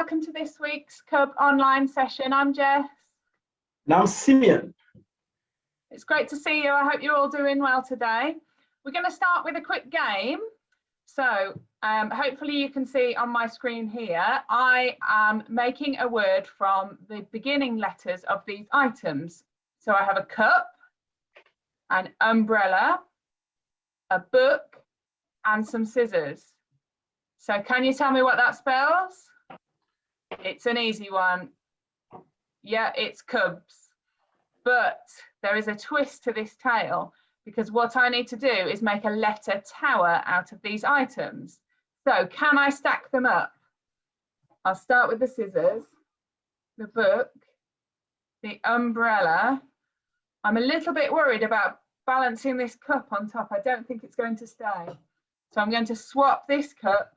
welcome to this week's Cub online session. I'm Jess. And I'm Simeon. It's great to see you. I hope you're all doing well today. We're going to start with a quick game. So hopefully you can see on my screen here, I am making a word from the beginning letters of these items. So I have a cup, an umbrella, a book, and some scissors. So can you tell me what that spells? It's an easy one. Yeah, it's cubs. But there is a twist to this tale, because what I need to do is make a letter tower out of these items. So can I stack them up? I'll start with the scissors, the book, the umbrella. I'm a little bit worried about balancing this cup on top. I don't think it's going to stay. So I'm going to swap this cup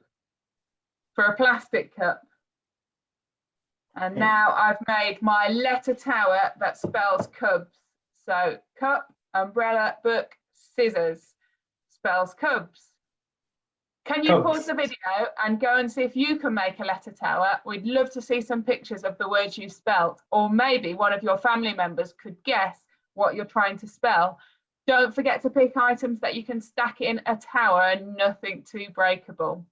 for a plastic cup. And now I've made my letter tower that spells cubs. So cup, umbrella, book, scissors spells cubs. Can you pause the video and go and see if you can make a letter tower? We'd love to see some pictures of the words you spelt, or maybe one of your family members could guess what you're trying to spell. Don't forget to pick items that you can stack in a tower and nothing too breakable.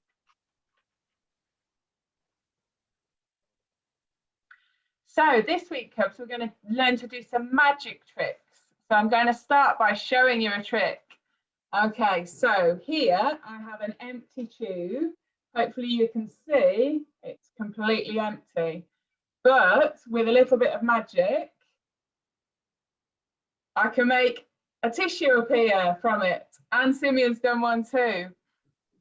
So this week, Cubs, we're going to learn to do some magic tricks. So I'm going to start by showing you a trick. Okay, so here I have an empty tube. Hopefully you can see it's completely empty. But with a little bit of magic, I can make a tissue appear from it. And Simeon's done one too.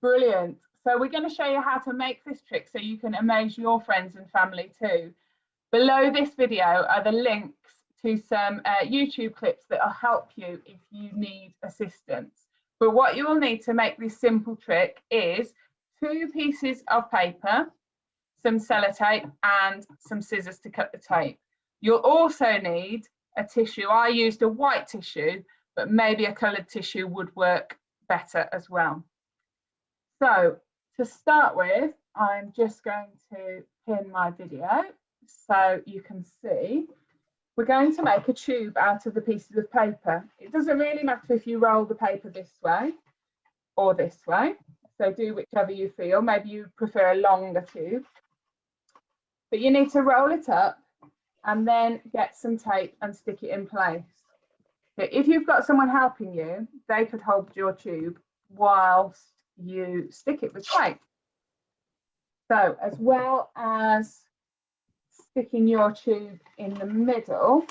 Brilliant. So we're going to show you how to make this trick so you can amaze your friends and family too. Below this video are the links to some YouTube clips that will help you if you need assistance. But what you will need to make this simple trick is 2 pieces of paper, some sellotape, and some scissors to cut the tape. You'll also need a tissue. I used a white tissue, but maybe a coloured tissue would work better as well. So to start with, I'm just going to pin my video so you can see. We're going to make a tube out of the pieces of paper. It doesn't really matter if you roll the paper this way or this way. So do whichever you feel. Maybe you prefer a longer tube. But you need to roll it up and then get some tape and stick it in place. But if you've got someone helping you, they could hold your tube whilst you stick it with tape. So as well as sticking your tube in the middle,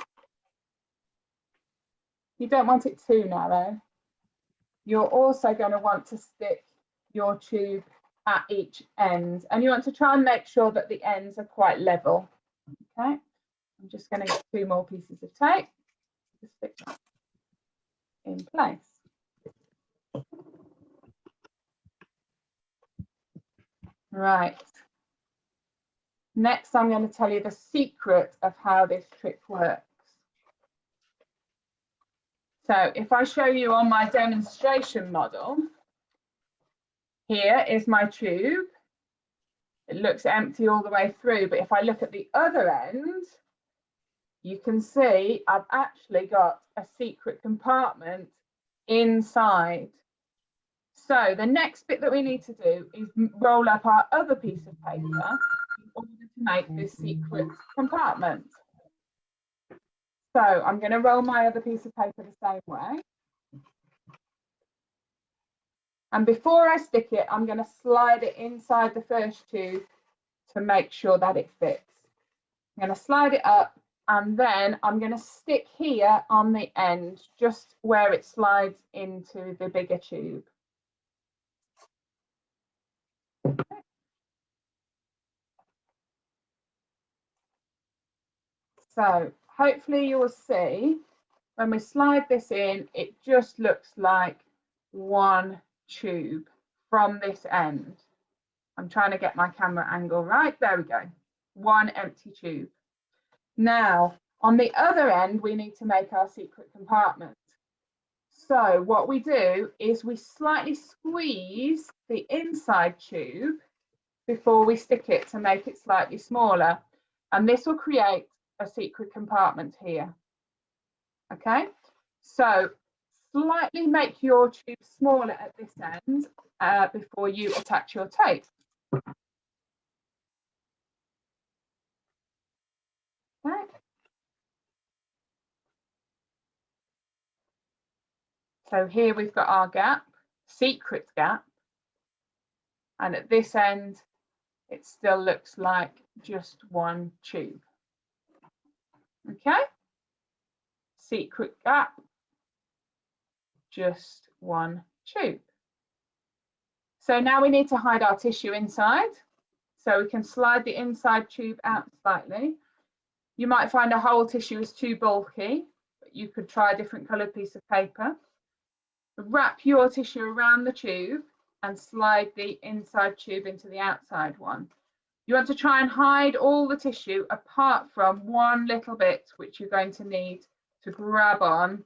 you don't want it too narrow. You're also going to want to stick your tube at each end, and you want to try and make sure that the ends are quite level. Okay, I'm just going to get 2 more pieces of tape to stick that in place. Right. Next, I'm going to tell you the secret of how this trick works. So if I show you on my demonstration model, here is my tube. It looks empty all the way through, but if I look at the other end, you can see I've actually got a secret compartment inside. So the next bit that we need to do is roll up our other piece of paper in order to make this secret compartment. So I'm going to roll my other piece of paper the same way. And before I stick it, I'm going to slide it inside the first tube to make sure that it fits. I'm going to slide it up, and then I'm going to stick here on the end, just where it slides into the bigger tube. So hopefully you will see when we slide this in, it just looks like one tube from this end. I'm trying to get my camera angle right. There we go. One empty tube. Now, on the other end, we need to make our secret compartment. So what we do is we slightly squeeze the inside tube before we stick it to make it slightly smaller. And this will create a secret compartment here. Okay, so slightly make your tube smaller at this end before you attach your tape. Okay. So here we've got our gap, secret gap, and at this end it still looks like just one tube. Okay, secret gap, just one tube. So now we need to hide our tissue inside. So we can slide the inside tube out slightly. You might find a whole tissue is too bulky, but you could try a different coloured piece of paper. Wrap your tissue around the tube and slide the inside tube into the outside one. You want to try and hide all the tissue apart from one little bit which you're going to need to grab on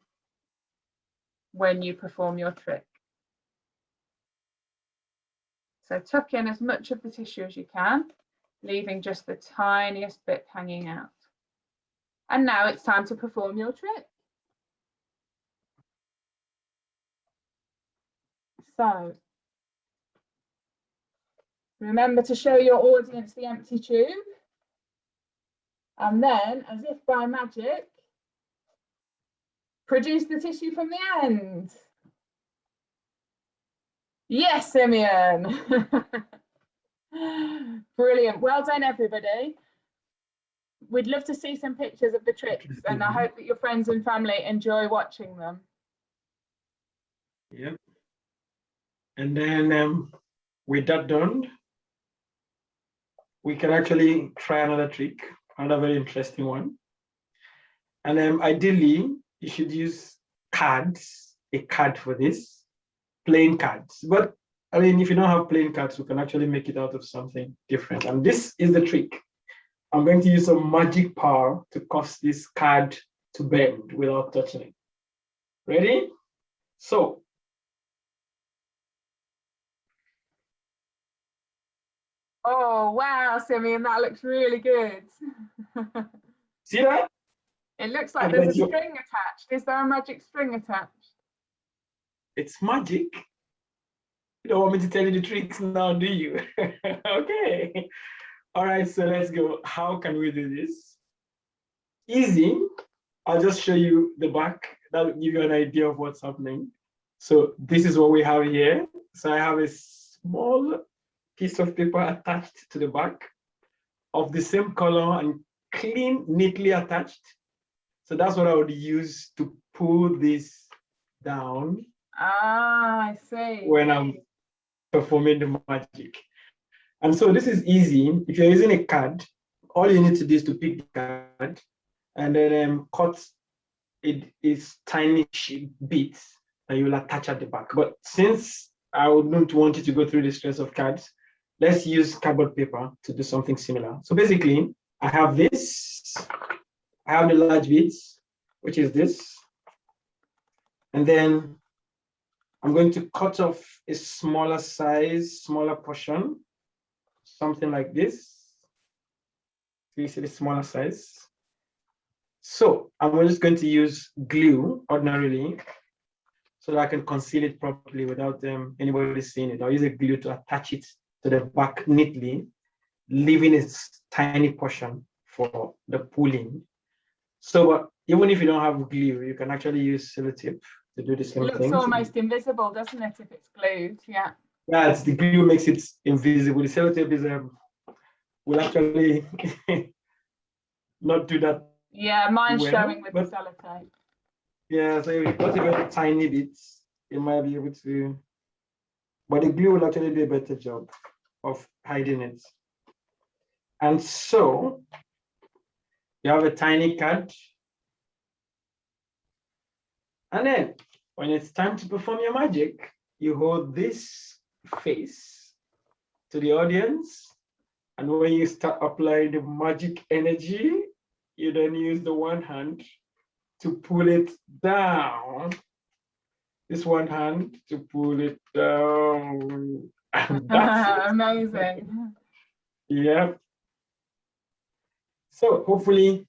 when you perform your trick. So tuck in as much of the tissue as you can, leaving just the tiniest bit hanging out. And now it's time to perform your trick. So remember to show your audience the empty tube. And then, as if by magic, produce the tissue from the end. Yes, Simeon. Brilliant. Well done, everybody. We'd love to see some pictures of the tricks, and I hope that your friends and family enjoy watching them. Yep. And then with that done, we can actually try another trick, another very interesting one. And ideally, you should use cards, a card for this, plain cards. But I mean, if you don't have plain cards, we can actually make it out of something different. And this is the trick. I'm going to use some magic power to cause this card to bend without touching it. Ready? So, oh, wow, Simeon, that looks really good. see that? It looks like there's a string attached. Is there a magic string attached? It's magic. You don't want me to tell you the tricks now, do you? Okay. All right, so let's go. How can we do this? Easy. I'll just show you the back. That will give you an idea of what's happening. So this is what we have here. So I have a small piece of paper attached to the back of the same color and clean, neatly attached. So that's what I would use to pull this down. Ah, I see. When I'm performing the magic. And so this is easy. If you're using a card, all you need to do is to pick the card and then cut it is tiny bits that you'll attach at the back. But since I wouldn't want you to go through the stress of cards, let's use cardboard paper to do something similar. So basically, I have this. I have the large bits, which is this. And then I'm going to cut off a smaller size, smaller portion, something like this. So you see the smaller size. So I'm just going to use glue ordinarily so that I can conceal it properly without anybody seeing it. I'll use a glue to attach it to the back neatly, leaving a tiny portion for the pulling. So even if you don't have glue, you can actually use sellotape to do the same thing. It looks almost invisible, doesn't it, if it's glued? Yeah. Yeah, the glue makes it invisible. The sellotape is will actually not do that. Yeah, mine's showing with the sellotape. Yeah, so if you got a very tiny bit, you might be able to, but the glue will actually do a better job of hiding it. And so you have a tiny card. And then when it's time to perform your magic, you hold this face to the audience. And when you start applying the magic energy, you then use the one hand to pull it down. This one hand to pull it down. And that's amazing. Yeah. So hopefully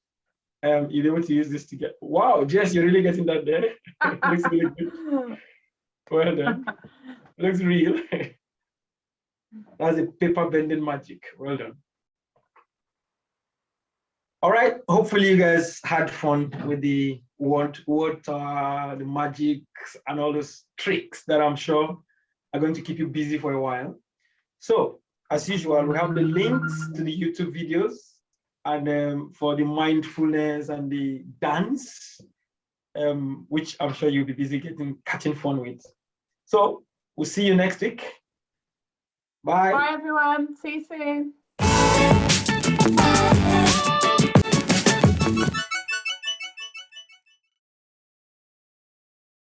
you're able to use this to get, wow, Jess, you're really getting that there. Looks really good. Well done. Looks real. That's a paper bending magic. Well done. All right. Hopefully you guys had fun with the the magics and all those tricks that I'm sure are going to keep you busy for a while. So as usual, we have the links to the YouTube videos and for the mindfulness and the dance, which I'm sure you'll be busy catching fun with. So we'll see you next week. Bye. Bye everyone. See you soon.